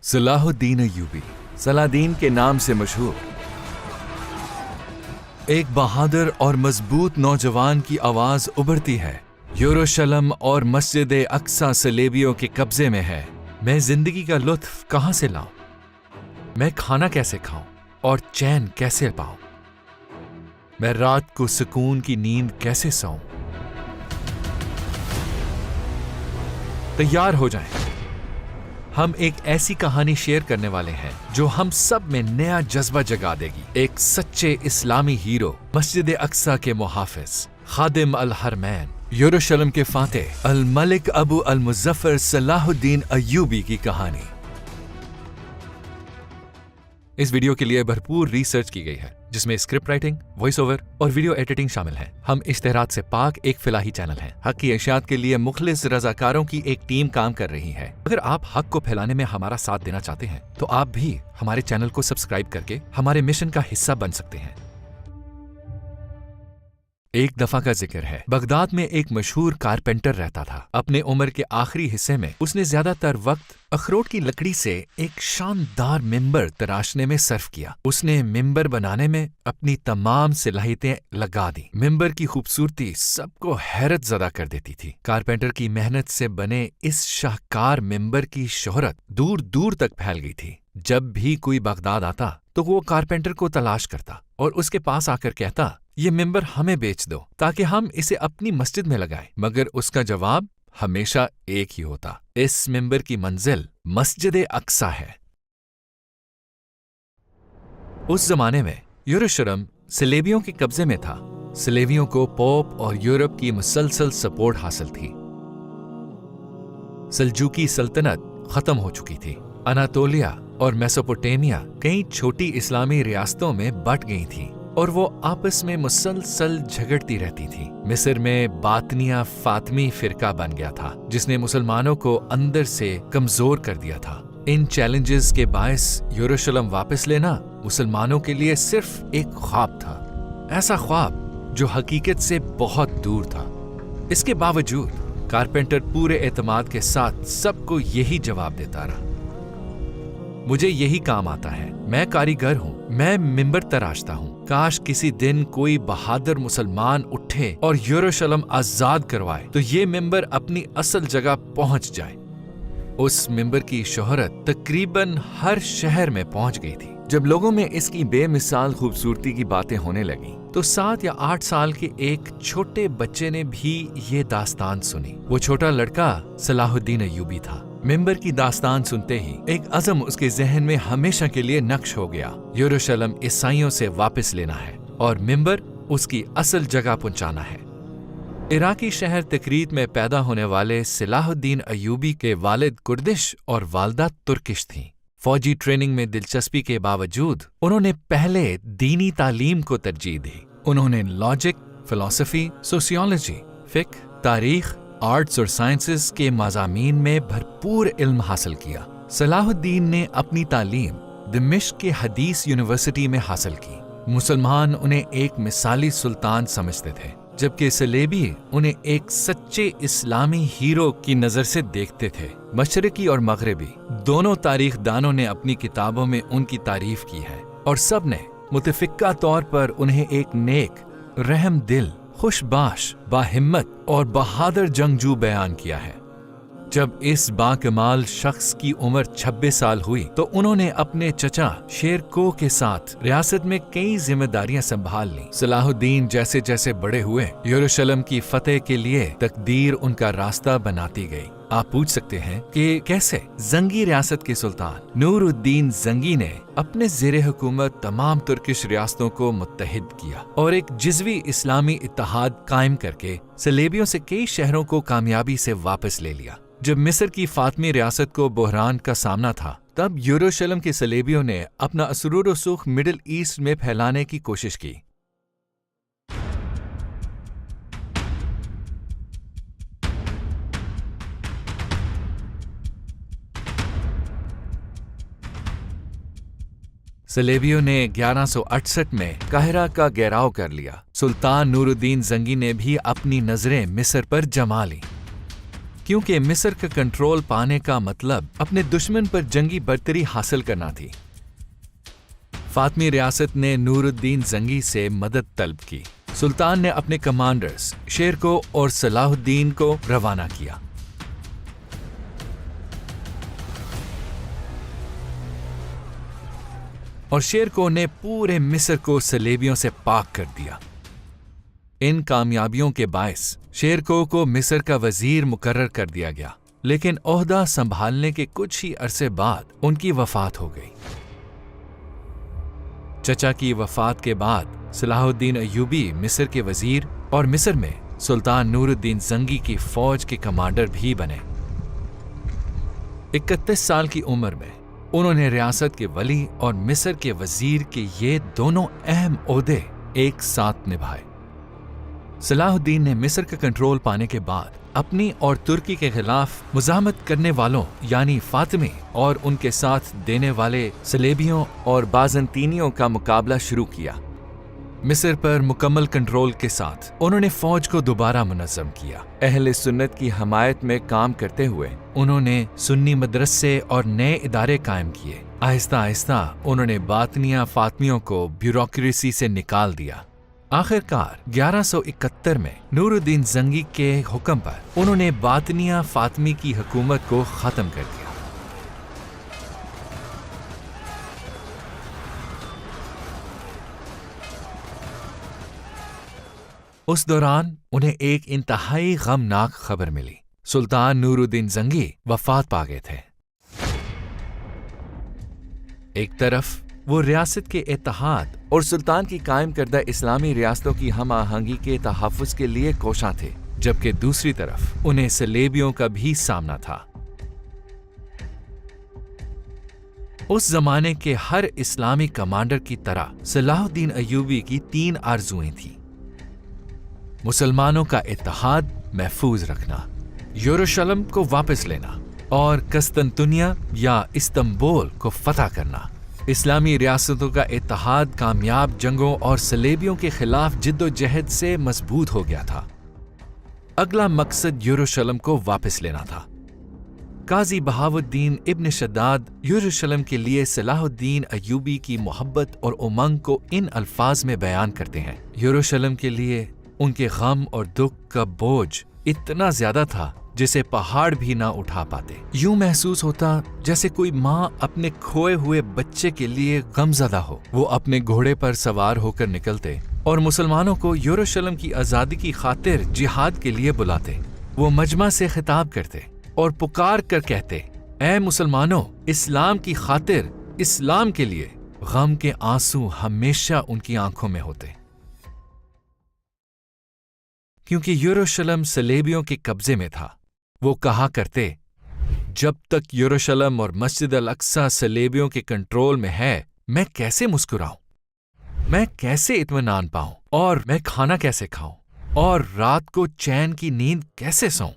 Salahuddin Ayyubi, Saladin के नाम से मशहूर, एक बहादुर और मजबूत नौजवान की आवाज उभरती है। यरूशलेम और मस्जिद अक्सा सलेबियों के कब्जे में है। मैं जिंदगी का लुत्फ कहां से लाऊं? मैं खाना कैसे खाऊं और चैन कैसे पाऊं? मैं रात को सुकून की नींद कैसे सोऊं? तैयार हो जाएं। हम एक ऐसी कहानी शेयर करने वाले हैं जो हम सब में नया जज्बा जगा देगी। एक सच्चे इस्लामी हीरो, मस्जिद अक्सा के मुहाफिज, खादिम अल हरमैन, यरूशलेम के फातेह अल मलिक अबू अल मुज़फ़्फ़र सलाहुद्दीन अय्यूबी की कहानी। इस वीडियो के लिए भरपूर रिसर्च की गई है, जिसमें स्क्रिप्ट राइटिंग, वॉइस ओवर और वीडियो एडिटिंग शामिल है। हम इश्तिहारात से पाक एक फिलाही चैनल है। हक की इशाअत के लिए मुखलिस रजाकारों की एक टीम काम कर रही है। अगर आप हक को फैलाने में हमारा साथ देना चाहते हैं तो आप भी हमारे चैनल को सब्सक्राइब करके हमारे मिशन का हिस्सा बन सकते हैं। एक दफा का जिक्र है, बगदाद में एक मशहूर कारपेंटर रहता था। अपने उम्र के आखिरी हिस्से में उसने ज्यादातर वक्त अखरोट की लकड़ी से एक शानदार मिंबर तराशने में सर्फ किया। उसने मिंबर बनाने में अपनी तमाम सलाहियतें लगा दी। मिंबर की खूबसूरती सबको हैरत ज़दा कर देती थी। कारपेंटर की मेहनत से बने इस शाहकार मिंबर की शोहरत दूर दूर तक फैल गई थी। जब भी कोई बगदाद आता तो वो कारपेंटर को तलाश करता और उसके पास आकर कहता, ये मिंबर हमें बेच दो ताकि हम इसे अपनी मस्जिद में लगाएं। मगर उसका जवाब हमेशा एक ही होता, इस मिंबर की मंजिल मस्जिद अक्सा है। उस जमाने में यरूशलेम सलेबियों के कब्जे में था। सलेबियों को पोप और यूरोप की मुसलसल सपोर्ट हासिल थी। सल्जूकी सल्तनत खत्म हो चुकी थी। अनातोलिया और मेसोपोटामिया कई छोटी इस्लामी रियासतों में बट गई थी और वो आपस में मुसलसल झगड़ती रहती थी। मिस्र में बातनिया फातमी फिरका बन गया था, जिसने मुसलमानों को अंदर से कमजोर कर दिया था। इन चैलेंजेस के बायस यरूशलेम वापस लेना मुसलमानों के लिए सिर्फ एक ख्वाब था, ऐसा ख्वाब जो हकीकत से बहुत दूर था। इसके बावजूद कारपेंटर पूरे एतमाद के साथ सबको यही जवाब देता रहा, मुझे यही काम आता है, मैं कारीगर हूँ, मैं मिंबर तराशता हूँ। काश किसी दिन कोई बहादुर मुसलमान उठे और यरूशलेम आजाद करवाए तो ये मिंबर अपनी असल जगह पहुंच जाए। उस मिंबर की शोहरत तकरीबन हर शहर में पहुंच गई थी। जब लोगों में इसकी बेमिसाल खूबसूरती की बातें होने लगी तो 7 या 8 साल के एक छोटे बच्चे ने भी ये दास्तान सुनी। वो छोटा लड़का सलाहुद्दीन अय्यूबी था। मिंबर की दास्तान सुनते ही एक अज़म उसके जहन में हमेशा के लिए नक्श हो गया। यरूशलेम ईसाइयों से वापस लेना है और मिंबर उसकी असल जगह पहुंचाना है। इराकी शहर तकरीत में पैदा होने वाले सलाहुद्दीन अय्यूबी के वालिद कुर्दिश और वालदा तुर्किश थीं। फौजी ट्रेनिंग में दिलचस्पी के बावजूद उन्होंने पहले दीनी तालीम को तरजीह दी। उन्होंने लॉजिक, फिलॉसफी, सोशियोलॉजी, फिक्र, तारीख, आर्ट्स और साइंसेस के मज़ामीन में भरपूर इल्म हासिल किया। सलाहुद्दीन ने अपनी तालीम दिमिश्क के हदीस यूनिवर्सिटी में हासिल की। मुसलमान उन्हें एक मिसाली सुल्तान समझते थे, जबकि सलेबी उन्हें एक सच्चे इस्लामी हीरो की नज़र से देखते थे। मशरिकी और मगरिबी दोनों तारीख दानों ने अपनी किताबों में उनकी तारीफ की है और सब ने मुतफिक्का तौर पर उन्हें एक नेक, रहम दिल, खुशबाश, बाहिम्मत और बहादुर जंगजू बयान किया है। जब इस बाकमाल शख्स की उम्र 26 साल हुई तो उन्होंने अपने चचा शेरको के साथ रियासत में कई जिम्मेदारियां संभाल ली। सलाहुद्दीन जैसे जैसे बड़े हुए, यरूशलेम की फतेह के लिए तकदीर उनका रास्ता बनाती गई। आप पूछ सकते हैं कि कैसे? जंगी रियासत के सुल्तान नूरुद्दीन जंगी ने अपने ज़ेरे हुकूमत तमाम तुर्किश रियासतों को मुत्तहिद किया और एक जिज़वी इस्लामी इत्तेहाद कायम करके सलेबियों से कई शहरों को कामयाबी से वापस ले लिया। जब मिस्र की फातमी रियासत को बहरान का सामना था, तब यरूशलेम के सलेबियों ने अपना असरूर व सुख मिडिल ईस्ट में फैलाने की कोशिश की। सलेबियों ने 1168 में काहिरा का घेराव कर लिया। सुल्तान नूरुद्दीन जंगी ने भी अपनी नजरें मिस्र पर जमा ली। क्योंकि मिस्र का कंट्रोल पाने का मतलब अपने दुश्मन पर जंगी बर्तरी हासिल करना थी। फातमी रियासत ने नूरुद्दीन जंगी से मदद तलब की। सुल्तान ने अपने कमांडर्स शेरको और सलाहुद्दीन को रवाना किया। और शेरको ने पूरे मिस्र को सलेबियों से पाक कर दिया। इन कामयाबियों के बायस शेरको को मिस्र का वजीर मुकर्रर कर दिया गया, लेकिन ओहदा संभालने के कुछ ही अरसे बाद उनकी वफात हो गई। चचा की वफात के बाद सलाहुद्दीन अय्यूबी मिस्र के वजीर और मिस्र में सुल्तान नूरुद्दीन जंगी की फौज के कमांडर भी बने। 31 साल की उम्र में उन्होंने रियासत के वली और मिस्र के वजीर के ये दोनों अहम ओहदे एक साथ निभाए। सलाहुद्दीन ने मिस्र का कंट्रोल पाने के बाद अपनी और तुर्की के खिलाफ मुजाहमत करने वालों यानी फातिमी और उनके साथ देने वाले सलेबियों और बाज़ंतीनियों का मुकाबला शुरू किया। मिस्र पर मुकम्मल कंट्रोल के साथ उन्होंने फौज को दोबारा मुनज़्ज़म किया। अहले सुन्नत की हमायत में काम करते हुए उन्होंने सुन्नी मदरसे और नए इदारे कायम किए। आहिस्ता आहिस्ता उन्होंने बातनिया फातमियों को ब्यूरोक्रेसी से निकाल दिया। आखिरकार 1171 में नूरुद्दीन जंगी के हुक्म पर उन्होंने बातनिया फातमी की हुकूमत को खत्म कर दिया। उस दौरान उन्हें एक इंतहाई गमनाक खबर मिली। सुल्तान नूरुद्दीन जंगी वफात पा गए थे। एक तरफ वो रियासत के इत्तेहाद और सुल्तान की कायम करदा इस्लामी रियासतों की हम आहंगी के तहफ़्फ़ुज़ के लिए कोशां थे, जबकि दूसरी तरफ उन्हें सलेबियों का भी सामना था। उस जमाने के हर इस्लामी कमांडर की तरह सलाहुद्दीन अय्यूबी की 3 आरज़ुएं थीं। मुसलमानों का इत्तेहाद महफूज रखना, यरूशलेम को वापस लेना और कस्तंतुनिया या इस्तांबुल को फतह करना। इस्लामी रियासतों का इत्तेहाद कामयाब जंगों और सलेबियों के खिलाफ जिद्दोजहद से मजबूत हो गया था। अगला मकसद यरूशलेम को वापस लेना था। काजी बहाउद्दीन इब्न शद्दाद यरूशलेम के लिए सलाहुद्दीन अय्यूबी की मोहब्बत और उमंग को इन अल्फाज में बयान करते हैं। यरूशलेम के लिए उनके गम और दुख का बोझ इतना ज्यादा था जिसे पहाड़ भी ना उठा पाते। यूं महसूस होता जैसे कोई माँ अपने खोए हुए बच्चे के लिए गमज़दा हो। वो अपने घोड़े पर सवार होकर निकलते और मुसलमानों को यरूशलेम की आज़ादी की खातिर जिहाद के लिए बुलाते। वो मजमा से खिताब करते और पुकार कर कहते, ऐ मुसलमानों, इस्लाम की खातिर, इस्लाम के लिए। गम के आंसू हमेशा उनकी आंखों में होते, क्योंकि यरूशलेम सलेबियों के कब्जे में था। वो कहा करते, जब तक यरूशलेम और मस्जिद अल अक्सा सलेबियों के कंट्रोल में है, मैं कैसे मुस्कुराऊं, मैं कैसे इत्मीनान पाऊं, और मैं खाना कैसे खाऊं, और रात को चैन की नींद कैसे सोऊं।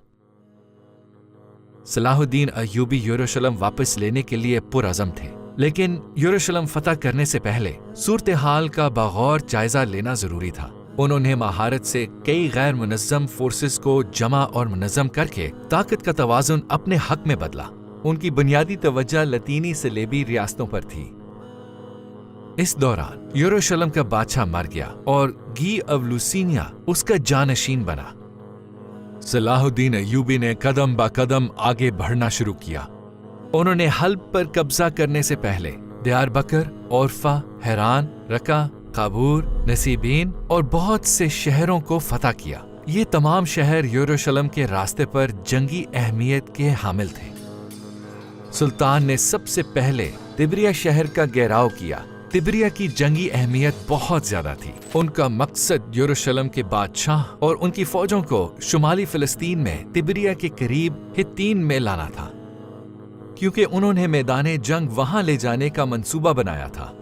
सलाहुद्दीन अय्यूबी यरूशलेम वापस लेने के लिए पुरअज़म थे, लेकिन यरूशलेम फतह करने से पहले सूरत हाल का बगौर जायजा लेना जरूरी था। उन्होंने महारत से कई गैर मुनज़्ज़म फोर्सेस को जमा और मुनज़्ज़म करके ताकत का तवाज़ुन अपने हक में बदला। उनकी बुनियादी तवज्जो लतीनी सलेबी रियासतों पर थी। इस दौरान यरूशलेम का बादशाह मर गया और गी ऑफ लुसिनिया उसका जानशीन बना। सलाहुद्दीन अय्यूबी ने कदम ब कदम आगे बढ़ना शुरू किया। उन्होंने हल्ब पर कब्जा करने से पहले दियारबकर, औरफा, हैरान, रका, काबूर, नसीबीन और बहुत से शहरों को फतह किया। ये तमाम शहर यरूशलेम के रास्ते पर जंगी अहमियत के हामिल थे। सुल्तान ने सबसे पहले तिब्रिया शहर का घेराव किया। तिब्रिया की जंगी अहमियत बहुत ज्यादा थी। उनका मकसद यरूशलेम के बादशाह और उनकी फौजों को शुमाली फिलिस्तीन में तिब्रिया के करीब हित्तीन में लाना था, क्योंकि उन्होंने मैदाने जंग वहां ले जाने का मंसूबा बनाया था।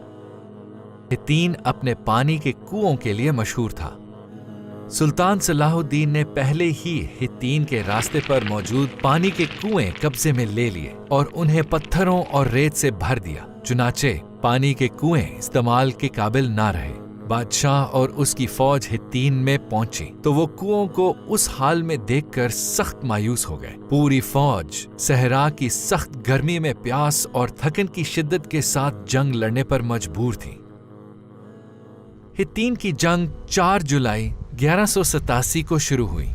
हित्तीन अपने पानी के कुओं के लिए मशहूर था। सुल्तान सलाहुद्दीन ने पहले ही हित्तीन के रास्ते पर मौजूद पानी के कुएं कब्जे में ले लिए और उन्हें पत्थरों और रेत से भर दिया। चुनाचे पानी के कुएं इस्तेमाल के काबिल ना रहे। بادشاہ اور اس کی فوج ہتین میں پہنچی تو وہ کنوؤں کو اس حال میں دیکھ کر سخت مایوس ہو گئے۔ پوری فوج صحرا کی سخت گرمی میں پیاس اور تھکن کی شدت کے ساتھ جنگ لڑنے پر مجبور تھی۔ ہتین کی جنگ 4 جولائی 1187 کو شروع ہوئی۔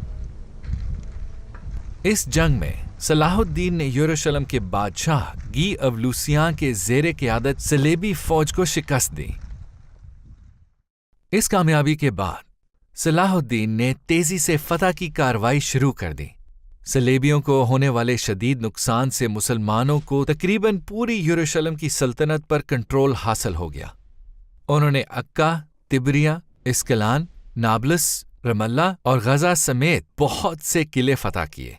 اس جنگ میں صلاح الدین نے یروشلم کے بادشاہ گی اولوسیاں کے زیر قیادت صلیبی فوج کو شکست دی۔ اس کامیابی کے بعد صلاح الدین نے تیزی سے فتح کی کارروائی شروع کر دی۔ صلیبیوں کو ہونے والے شدید نقصان سے مسلمانوں کو تقریباً پوری یروشلم کی سلطنت پر کنٹرول حاصل ہو گیا۔ انہوں نے عکا، تبریہ، اسکلان، نابلس، رم اللہ اور غزہ سمیت بہت سے قلعے فتح کیے۔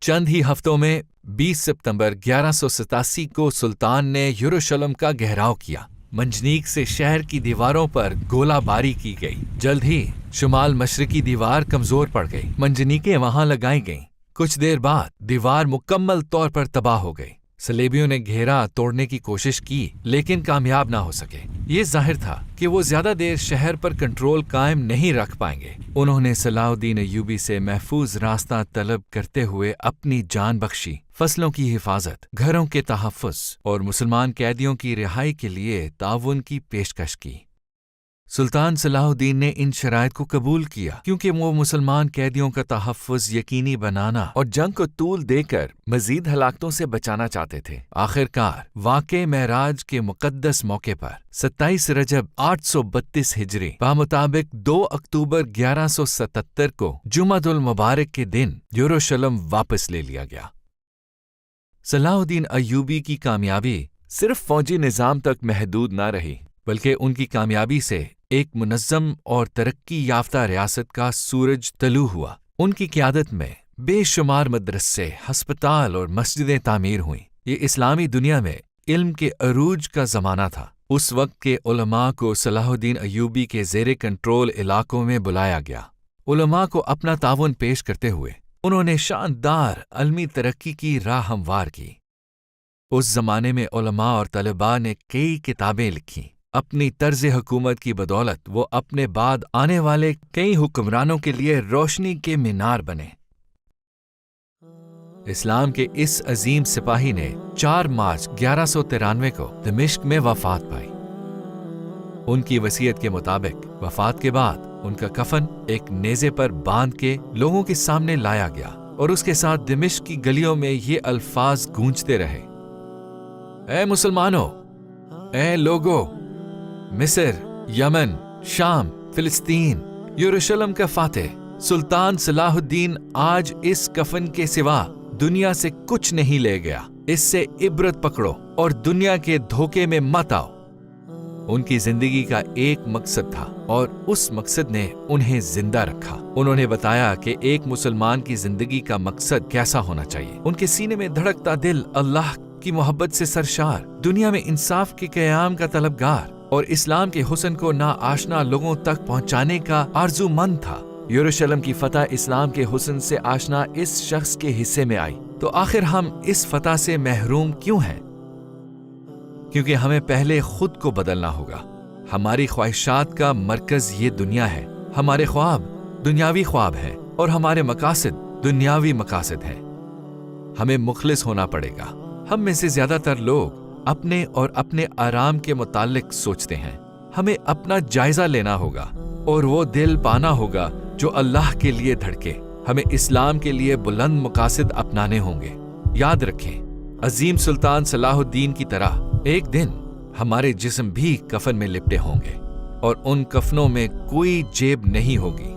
چند ہی ہفتوں میں 20 ستمبر 1187 کو سلطان نے یروشلم کا گھیراؤ کیا۔ منجنیق سے شہر کی دیواروں پر گولہ باری کی گئی۔ جلد ہی شمال مشرقی دیوار کمزور پڑ گئی۔ منجنیقیں وہاں لگائی گئیں۔ کچھ دیر بعد دیوار مکمل طور پر تباہ ہو گئی۔ صلیبیوں نے گھیرا توڑنے کی کوشش کی لیکن کامیاب نہ ہو سکے۔ یہ ظاہر تھا کہ وہ زیادہ دیر شہر پر کنٹرول قائم نہیں رکھ پائیں گے۔ انہوں نے صلاح الدین ایوبی سے محفوظ راستہ طلب کرتے ہوئے اپنی جان بخشی، فصلوں کی حفاظت، گھروں کے تحفظ اور مسلمان قیدیوں کی رہائی کے لیے تعاون کی پیشکش کی۔ سلطان صلاح الدین نے ان شرائط کو قبول کیا کیونکہ وہ مسلمان قیدیوں کا تحفظ یقینی بنانا اور جنگ کو طول دے کر مزید ہلاکتوں سے بچانا چاہتے تھے۔ آخر کار واقع معراج کے مقدس موقع پر 27 رجب 832 ہجری بمطابق 2 اکتوبر 1177 کو جمعہ المبارک کے دن یروشلم واپس لے لیا گیا۔ صلاح الدین ایوبی کی کامیابی صرف فوجی نظام تک محدود نہ رہی بلکہ ان کی کامیابی سے ایک منظم اور ترقی یافتہ ریاست کا سورج طلوع ہوا۔ ان کی قیادت میں بے شمار مدرسے، ہسپتال اور مسجدیں تعمیر ہوئیں۔ یہ اسلامی دنیا میں علم کے عروج کا زمانہ تھا۔ اس وقت کے علماء کو صلاح الدین ایوبی کے زیر کنٹرول علاقوں میں بلایا گیا۔ علماء کو اپنا تعاون پیش کرتے ہوئے انہوں نے شاندار علمی ترقی کی راہ ہموار کی۔ اس زمانے میں علماء اور طلباء نے کئی کتابیں لکھیں۔ اپنی طرز حکومت کی بدولت وہ اپنے بعد آنے والے کئی حکمرانوں کے لیے روشنی کے مینار بنے۔ اسلام کے اس عظیم سپاہی نے 4 مارچ 1193 کو دمشق میں وفات پائی۔ ان کی وصیت کے مطابق وفات کے بعد ان کا کفن ایک نیزے پر باندھ کے لوگوں کے سامنے لایا گیا اور اس کے ساتھ دمشق کی گلیوں میں یہ الفاظ گونجتے رہے: اے مسلمانوں، اے لوگو، مصر، یمن، شام، فلسطین، یروشلم کا فاتح سلطان صلاح الدین آج اس کفن کے سوا دنیا سے کچھ نہیں لے گیا۔ اس سے عبرت پکڑو اور دنیا کے دھوکے میں مت آؤ۔ ان کی زندگی کا ایک مقصد تھا اور اس مقصد نے انہیں زندہ رکھا۔ انہوں نے بتایا کہ ایک مسلمان کی زندگی کا مقصد کیسا ہونا چاہیے۔ ان کے سینے میں دھڑکتا دل اللہ کی محبت سے سرشار، دنیا میں انصاف کے قیام کا طلبگار اور اسلام کے حسن کو ناآشنا لوگوں تک پہنچانے کا آرزو مند تھا۔ یروشلم کی فتح اسلام کے حسن سے آشنا اس شخص کے حصے میں آئی تو آخر ہم اس فتح سے محروم کیوں ہیں؟ کیونکہ ہمیں پہلے خود کو بدلنا ہوگا۔ ہماری خواہشات کا مرکز یہ دنیا ہے، ہمارے خواب دنیاوی خواب ہیں اور ہمارے مقاصد دنیاوی مقاصد ہیں۔ ہمیں مخلص ہونا پڑے گا۔ ہم میں سے زیادہ تر لوگ اپنے اور اپنے آرام کے متعلق سوچتے ہیں۔ ہمیں اپنا جائزہ لینا ہوگا اور وہ دل پانا ہوگا جو اللہ کے لیے دھڑکے۔ ہمیں اسلام کے لیے بلند مقاصد اپنانے ہوں گے۔ یاد رکھیں، عظیم سلطان صلاح الدین کی طرح ایک دن ہمارے جسم بھی کفن میں لپٹے ہوں گے اور ان کفنوں میں کوئی جیب نہیں ہوگی۔